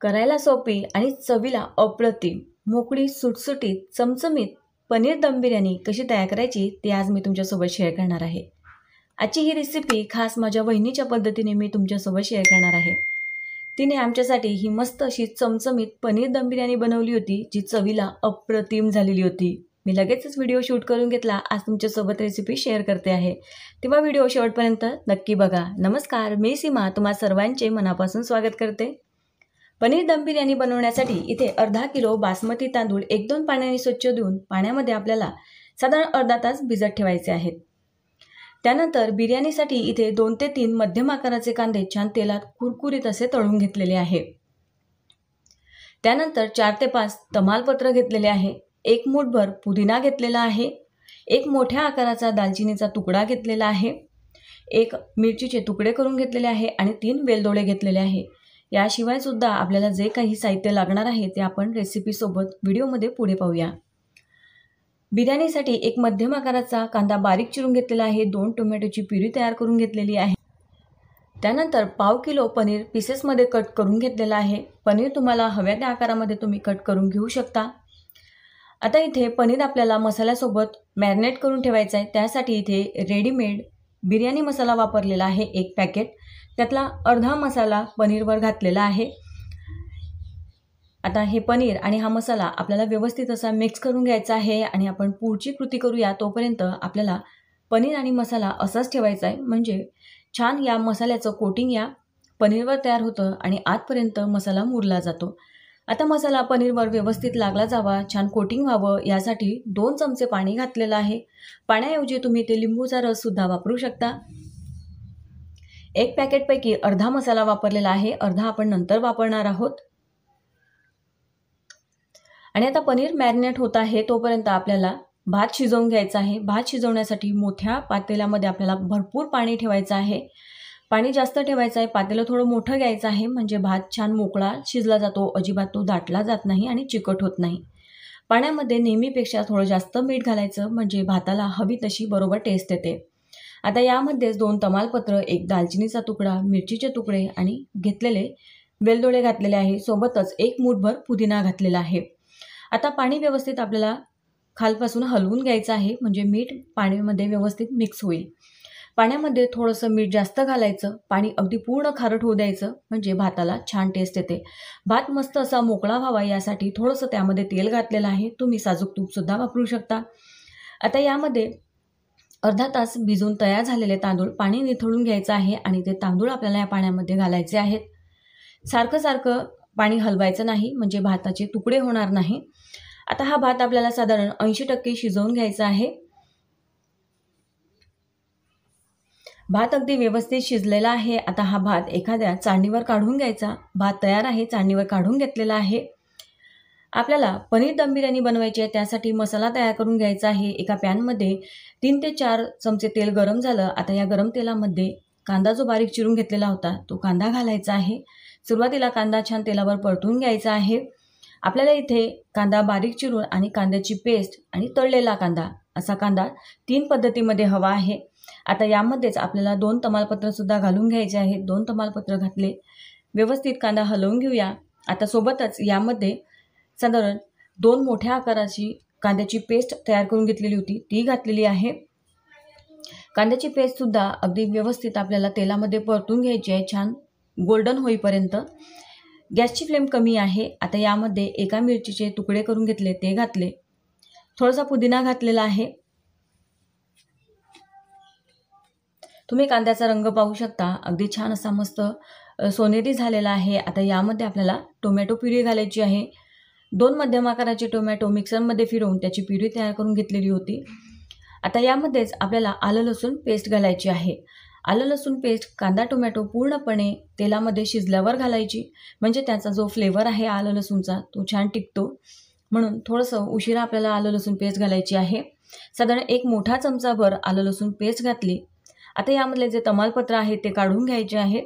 करायला सोपी आणि चवीला अप्रतिम मोकळी सुटसुटीत चमचमीत पनीर दम बिर्याणी कशी तयार करायची ते आज मी तुमच्यासोबत शेअर करणार आहे। आजची ही रेसिपी खास माझ्या वहिनीच्या पद्धतीने मी तुमच्यासोबत शेअर करणार आहे। तिने आमच्यासाठी ही मस्त अशी चमचमीत पनीर दम बिर्याणी बनवली होती जी चवीला अप्रतिम झालेली होती। मी लगेचच व्हिडिओ शूट करून घेतला। आज तुमच्यासोबत रेसिपी शेअर करते आहे, तेव्हा व्हिडिओ शेवटपर्यंत नक्की बघा। नमस्कार, मी सीमा तुम्हा सर्वांचे मनापासून स्वागत करते। पनीर दम बिर्याणी बनवण्यासाठी इथे अर्धा किलो बासमती तांदूळ 1-2 पाण्याने स्वच्छ धुवून पाण्यामध्ये आपल्याला साधारण अर्धा तास भिजत ठेवायचे आहेत। त्यानंतर बिर्याणीसाठी इथे 2 ते 3 मध्यम आकाराचे कांदे छान तेलात कुरकुरीत असे तळून घेतलेले आहे। त्यानंतर 4 ते 5 तमालपत्र घेतलेले आहे, 1 मूठभर पुदिना घेतलेला आहे, 1 मोठ्या आकाराचा दालचिनीचा तुकडा घेतलेला आहे, 1 मिरचीचे तुकडे करून घेतलेले आहे आणि 3 वेलदोडे घेतलेले आहे। याशिवाय सुद्धा आपल्याला जे काही साहित्य लागणार आहे ते आपण रेसिपी सोबत व्हिडिओमध्ये पुढे पाहूया। बिर्याणीसाठी 1 मध्यम आकाराचा कांदा बारीक चिरून घेतलेला आहे, 2 टोमॅटोची प्युरी तयार करून घेतलेली आहे। त्यानंतर पाव किलो पनीर पीसेसमध्ये कट करून घेतलेला आहे। पनीर तुम्हाला हव्या त्या आकारामध्ये तुम्ही कट करून घेऊ शकता। आता इथे पनीर आपल्याला मसाल्यासोबत मॅरिनेट करून ठेवायचं आहे। त्यासाठी इथे रेडीमेड बिर्याणी मसाला वापरलेला आहे 1 पॅकेट, त्यातला अर्धा मसाला पनीरवर घातलेला आहे। आता हे पनीर आणि हा मसाला आपल्याला व्यवस्थित असा मिक्स करून घ्यायचा आहे आणि आपण पुढची कृती करूया। तोपर्यंत आपल्याला पनीर आणि मसाला असाच ठेवायचा आहे, म्हणजे छान या मसाल्याचं कोटिंग या पनीरवर तयार होतं आणि आतपर्यंत मसाला मुरला जातो। आता मसाला पनीरवर व्यवस्थित लागला जावा, छान कोटिंग व्हावं यासाठी 2 चमचे पाणी घातलेलं आहे। पाण्याऐवजी तुम्ही ते लिंबूचा रस सुद्धा वापरू शकता। 1 पॅकेटपैकी अर्धा मसाला वापरलेला आहे, अर्धा आपण नंतर वापरणार आहोत। आणि आता पनीर मॅरिनेट होत आहे तोपर्यंत आपल्याला भात शिजवून घ्यायचा आहे। भात शिजवण्यासाठी मोठ्या पातेल्यामध्ये आपल्याला भरपूर पाणी ठेवायचं आहे। पाणी जास्त ठेवायचं आहे, पातेलं थोडं मोठं घ्यायचं आहे, म्हणजे भात छान मोकळा शिजला जातो, अजिबात तो दाटला जात नाही आणि चिकट होत नाही। पाण्यामध्ये नेहमीपेक्षा थोडं जास्त मीठ घालायचं, म्हणजे भाताला हवी तशी बरोबर टेस्ट येते। आता यामध्येच 2 तमालपत्र, 1 दालचिनीचा तुकडा, मिरचीचे तुकडे आणि घेतलेले वेलदोडे घातलेले आहे, सोबतच 1 मूठभर पुदिना घातलेला आहे। आता पाणी व्यवस्थित आपल्याला खालपासून हलवून घ्यायचं आहे, म्हणजे मीठ पाण्यामध्ये व्यवस्थित मिक्स होईल। पाण्यामध्ये थोडंसं मीठ जास्त घालायचं, पाणी अगदी पूर्ण खारट होऊ द्यायचं, म्हणजे भाताला छान टेस्ट येते। भात मस्त असा मोकळा व्हावा यासाठी थोडंसं त्यामध्ये तेल घातलेलं आहे, तुम्ही साजूक तूपसुद्धा वापरू शकता। आता यामध्ये अर्धा तास भिजून तयार झालेले तांदूळ पाणी निथळून घ्यायचं आहे आणि ते तांदूळ आपल्याला या पाण्यामध्ये घालायचे आहेत। सारखं सारखं पाणी हलवायचं नाही, म्हणजे भाताचे तुकडे होणार नाही। आता हा भात आपल्याला साधारण 80% शिजवून घ्यायचा आहे। भात अगदी व्यवस्थित शिजलेला आहे। आता हा भात एखाद्या चाळणीवर काढून घ्यायचा। भात तयार आहे, चाळणीवर काढून घेतलेला आहे। आपल्याला पनीर दम बिर्याणी बनवायची आहे, त्यासाठी मसाला तयार करून घ्यायचा आहे। एका पॅनमध्ये 3 ते 4 चमचे तेल गरम झालं। आता या गरम तेलामध्ये कांदा जो बारीक चिरून घेतलेला होता तो कांदा घालायचा आहे। सुरुवातीला कांदा छान तेलावर परतून घ्यायचा आहे। आपल्याला इथे कांदा बारीक चिरून आणि कांद्याची पेस्ट आणि तळलेला कांदा असा कांदा 3 पद्धतीमध्ये हवा आहे। आता यामध्येच आपल्याला 2 तमालपत्र सुद्धा घालून घ्यायचे आहेत। 2 तमालपत्र घातले, व्यवस्थित कांदा हलवून घेऊया। आता सोबतच यामध्ये साधारण 2 मोठ्या आकाराची कांद्याची पेस्ट तयार करून घेतलेली होती ती घातलेली आहे। कांद्याची पेस्ट सुद्धा अगदी व्यवस्थित आपल्याला तेलामध्ये परतून घ्यायची आहे, छान गोल्डन होईपर्यंत। गॅसची फ्लेम कमी आहे। आता यामध्ये 1 मिरचीचे तुकडे करून घेतले ते घातले, थोडासा पुदिना घातलेला आहे। तुम्ही कांद्याचा रंग पाहू शकता, अगदी छान असा मस्त सोनेरी झालेला आहे। आता यामध्ये आपल्याला टोमॅटो प्युरी घालायची आहे। 2 मध्यम आकाराचे टोमॅटो मिक्सरमध्ये फिरवून त्याची प्युरी तयार करून घेतलेली होती। आता यामध्येच आपल्याला आलं लसूण पेस्ट घालायची आहे। आलं लसूण पेस्ट कांदा टोमॅटो पूर्णपणे तेलामध्ये शिजल्यावर घालायची, म्हणजे त्याचा जो फ्लेवर आहे आलं लसूणचा तो छान टिकतो, म्हणून थोडंसं उशिरा आपल्याला आलं लसूण पेस्ट घालायची आहे। साधारण 1 मोठा चमचाभर आलं लसूण पेस्ट घातली। आता यामधले जे तमालपत्र आहे ते काढून घ्यायचे आहे।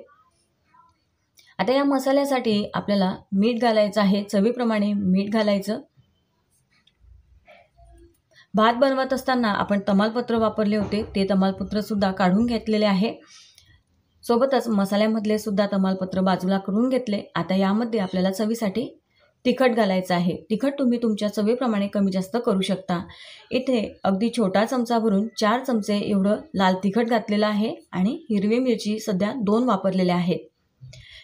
आता या मसाल्यासाठी आपल्याला मीठ घालायचं आहे, चवीप्रमाणे मीठ घालायचं। भात बनवत असताना आपण तमालपत्र वापरले होते, ते तमालपत्र सुद्धा काढून घेतलेले आहे। सोबतच मसाल्यामधले सुद्धा तमालपत्र बाजूला करून घेतले। आता यामध्ये आपल्याला चवीसाठी तिखट घालायचं आहे। तिखट तुम्ही तुमच्या चवीप्रमाणे कमी जास्त करू शकता। इथे अगदी छोटा चमचा भरून 4 चमचे एवढं लाल तिखट घातलेलं आहे आणि हिरवी मिरची सध्या 2 वापरलेल्या आहेत।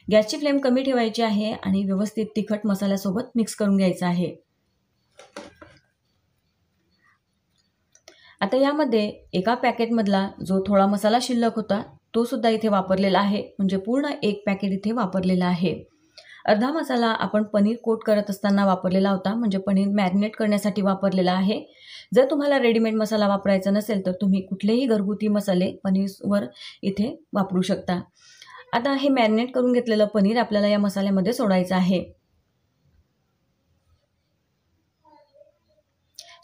गॅसची फ्लेम कमी ठेवायची आहे आणि व्यवस्थित तिखट मसाल्यासोबत मिक्स करून घ्यायचं आहे। आता यामध्ये एका पॅकेटमधला जो थोडा मसाला शिल्लक होता तो सुद्धा इथे वापरलेला आहे, म्हणजे पूर्ण 1 पॅकेट इथे वापरलेला आहे। अर्धा मसाला आपण पनीर कोट करत असताना वापरलेला होता, म्हणजे पनीर मॅरिनेट करण्यासाठी वापरलेला आहे। जर तुम्हाला रेडीमेड मसाला वापरायचा नसेल तर तुम्ही कुठलेही घरगुती मसाले पनीरवर इथे वापरू शकता। आता हे मॅरिनेट करून घेतलेलं पनीर आपल्याला या मसाल्यामध्ये सोडायचं आहे।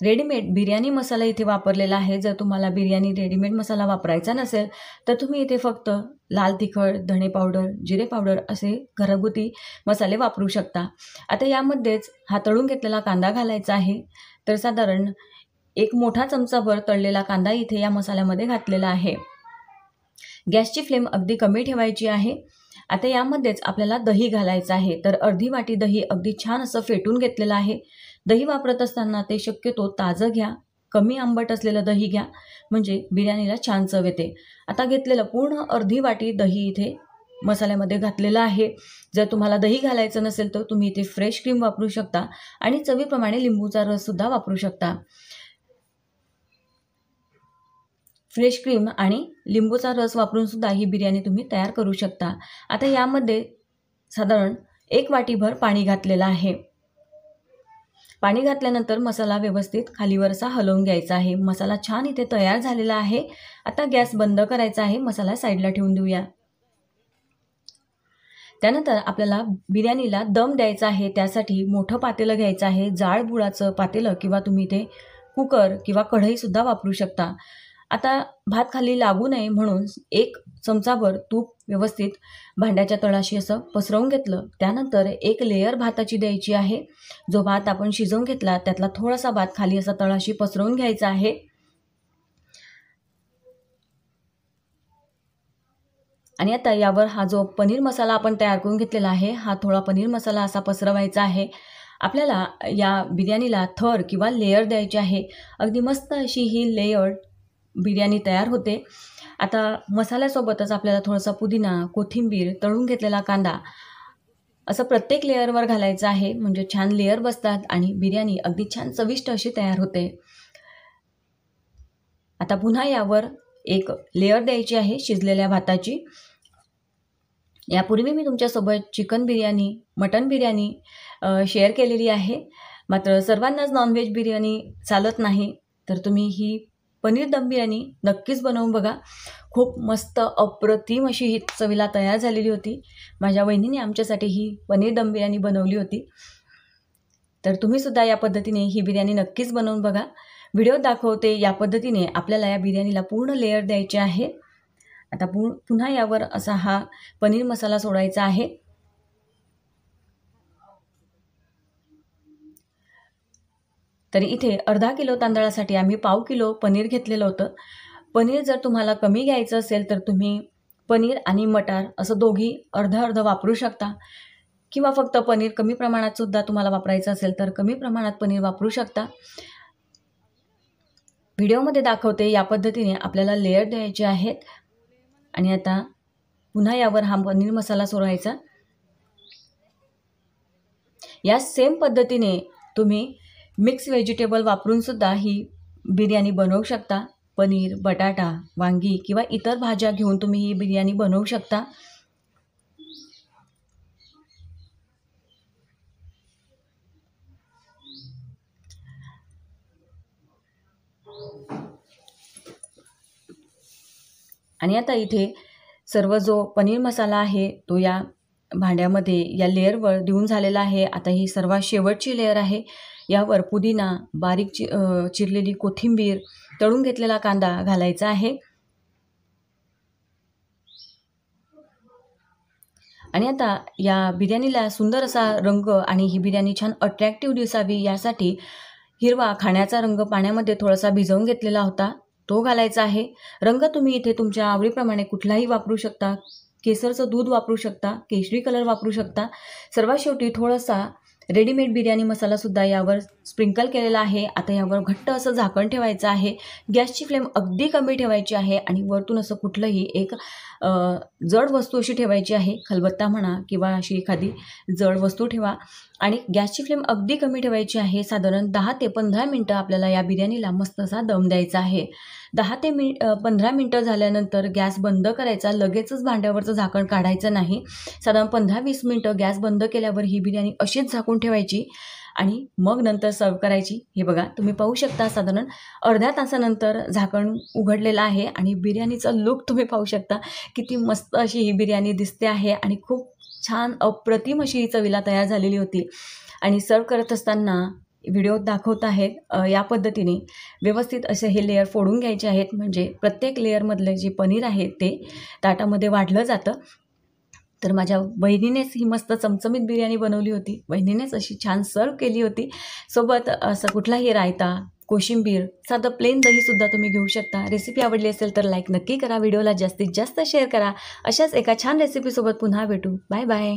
रेडीमेड बिर्याणी मसाला इथे वापरलेला आहे। जर तुम्हाला बिर्याणी रेडीमेड मसाला वापरायचा नसेल तर तुम्ही इथे फक्त लाल तिखट, धणे पावडर, जिरे पावडर असे घरगुती मसाले वापरू शकता। आता यामध्येच हा तळून घेतलेला कांदा घालायचा आहे। तर साधारण 1 मोठा चमचाभर तळलेला कांदा इथे या मसाल्यामध्ये घातलेला आहे। गॅसची फ्लेम अगदी कमी ठेवायची आहे। आता यामध्येच आपल्याला दही घालायचं आहे। तर अर्धी वाटी दही अगदी छान असं फेटून घेतलेलं आहे। दही वापरत असताना ते शक्यतो ताजं घ्या, कमी आंबट असलेलं दही घ्या, म्हणजे बिर्याणीला छान चव येते। आता घेतलेलं पूर्ण अर्धी वाटी दही इथे मसाल्यामध्ये घातलेलं आहे। जर तुम्हाला दही घालायचं नसेल तर तुम्ही इथे फ्रेश क्रीम वापरू शकता आणि चवीप्रमाणे लिंबूचा रस सुद्धा वापरू शकता। फ्रेश क्रीम आणि लिंबूचा रस वापरून सुद्धा ही बिर्याणी तुम्ही तयार करू शकता। आता यामध्ये साधारण 1 वाटीभर पाणी घातलेलं आहे। पाणी घातल्यानंतर मसाला व्यवस्थित खालीवर असा हलवून घ्यायचा आहे। मसाला छान इथे तयार झालेला आहे। आता गॅस बंद करायचा आहे, मसाला साईडला ठेवून देऊया। त्यानंतर आपल्याला बिर्याणीला दम द्यायचा आहे। त्यासाठी मोठं पातेलं घ्यायचं आहे, जाड बुडाचं पातेलं, किंवा तुम्ही इथे कुकर किंवा कढई सुद्धा वापरू शकता। आता भात खाली लागू नये म्हणून 1 चमचाभर तूप व्यवस्थित भांड्याच्या तळाशी असं पसरवून घेतलं। त्यानंतर 1 लेयर भाताची द्यायची आहे। जो भात आपण शिजवून घेतला त्यातला थोडासा भात खाली असा तळाशी पसरवून घ्यायचा आहे। आणि आता यावर हा जो पनीर मसाला आपण तयार करून घेतलेला आहे, हा थोडा पनीर मसाला असा पसरवायचा आहे। आपल्याला या बिर्याणीला थर किंवा लेयर द्यायची आहे। अगदी मस्त अशी ही लेयर बिर्याणी तयार होते। आता मसाल्यासोबतच आपल्याला थोडासा पुदिना, कोथिंबीर, तळून घेतलेला कांदा असं प्रत्येक लेयरवर घालायचं आहे, म्हणजे छान लेयर बसतात आणि बिर्याणी अगदी छान चविष्ट अशी तयार होते। आता पुन्हा यावर 1 लेयर द्यायची आहे शिजलेल्या भाताची। यापूर्वी मी तुमच्यासोबत chicken biryani, mutton biryani share केलेली आहे, मात्र सर्वांनाच नॉनव्हेज बिर्याणी चालत नाही, तर तुम्ही ही पनीर दम बिर्याणी नक्कीच बनवून बघा। खूप मस्त अप्रतिम अशी ही चवीला तयार झालेली होती। माझ्या वहिनीने आमच्यासाठी ही पनीर दम बिर्याणी बनवली होती। तर तुम्ही सुद्धा या पद्धतीने ही बिर्याणी नक्कीच बनवून बघा। व्हिडिओ दाखवते या पद्धतीने आपल्याला या बिर्याणीला पूर्ण लेयर द्यायचे आहे। आता पुन्हा यावर असा हा पनीर मसाला सोडायचा आहे। तर इथे अर्धा किलो तांदळासाठी आम्ही पाव किलो पनीर घेतलेलं होतं। पनीर जर तुम्हाला कमी घ्यायचं असेल तर तुम्ही पनीर आणि मटार असं दोघी अर्ध-अर्ध वापरू शकता, किंवा फक्त पनीर कमी प्रमाणात सुद्धा तुम्हाला वापरायचं असेल तर कमी प्रमाणात पनीर वापरू शकता। व्हिडिओमध्ये दाखवते या पद्धतीने आपल्याला लेयर द्यायचे आहेत। आणि आता पुन्हा यावर हा पनीर मसाला सोडायचा। या सेम पद्धतीने तुम्ही मिक्स व्हेजिटेबल वापरून सुद्धा ही बिर्याणी बनवू शकता। पनीर, बटाटा, वांगी किंवा इतर भाज्या घेऊन तुम्ही ही बिर्याणी बनवू शकता। आणि आता इथे सर्व जो पनीर मसाला आहे तो या भांड्यामध्ये या लेयरवर देऊन झालेला आहे। आता ही सर्वात शेवटची लेयर आहे। यावर पुदिना, बारीक चिरलेली कोथिंबीर, तळून घेतलेला कांदा घालायचा आहे। आणि आता या बिर्याणीला सुंदर असा रंग आणि ही बिर्याणी छान अट्रॅक्टिव्ह दिसावी यासाठी हिरवा खाण्याचा रंग पाण्यामध्ये थोडासा भिजवून घेतलेला होता, तो घालायचा आहे। रंग तुम्ही इथे तुमच्या आवडीप्रमाणे कुठलाही वापरू शकता। केसरचं दूध वापरू शकता, केशरी कलर वापरू शकता. सर्वात शेवटी थोडासा रेडीमेड बिर्याणी मसालासुद्धा यावर स्प्रिंकल केलेला आहे. आता यावर घट्ट असं झाकण ठेवायचं आहे. गॅसची फ्लेम अगदी कमी ठेवायची आहे आणि वरतून असं कुठलंही एक जड वस्तू अशी ठेवायची आहे, खलबत्ता म्हणा किंवा अशी एखादी जड वस्तू ठेवा आणि गॅसची फ्लेम अगदी कमी ठेवायची आहे. साधारण 10 ते 15 मिनटं आपल्याला या बिर्याणीला मस्त असा दम द्यायचा आहे. 10 ते 15 मिनटं झाल्यानंतर गॅस बंद करायचा. लगेचच भांड्यावरचं झाकण काढायचं नाही. साधारण 15-20 मिनटं गॅस बंद केल्यावर ही बिर्याणी अशीच झाकून ठेवायची आणि मग नंतर सर्व करायची. हे बघा तुम्ही पाहू शकता, साधारण अर्ध्या तासानंतर झाकण उघडलेलं आहे आणि बिर्याणीचा लुक तुम्ही पाहू शकता. किती मस्त अशी ही बिर्याणी दिसते आहे आणि खूप छान अप्रतिम अशी ही चवीला तयार झालेली होती. आणि सर्व करत असताना व्हिडिओ दाखवत आहेत या पद्धतीने व्यवस्थित असे हे लेयर फोडून घ्यायचे आहेत, म्हणजे प्रत्येक लेयरमधले जे पनीर आहे ते ताटामध्ये वाढलं जातं. तर माझ्या बहिणीनेच ही मस्त चमचमीत बिर्याणी बनवली होती. बहिणीनेच अशी छान सर्व केली होती. सोबत असं कुठलाही रायता, कोशिंबीर, साधं प्लेन दहीसुद्धा तुम्ही घेऊ शकता. रेसिपी आवडली असेल तर लाईक नक्की करा. व्हिडिओला जास्तीत जास्त शेअर करा. अशाच एका छान रेसिपीसोबत पुन्हा भेटू. Bye bye.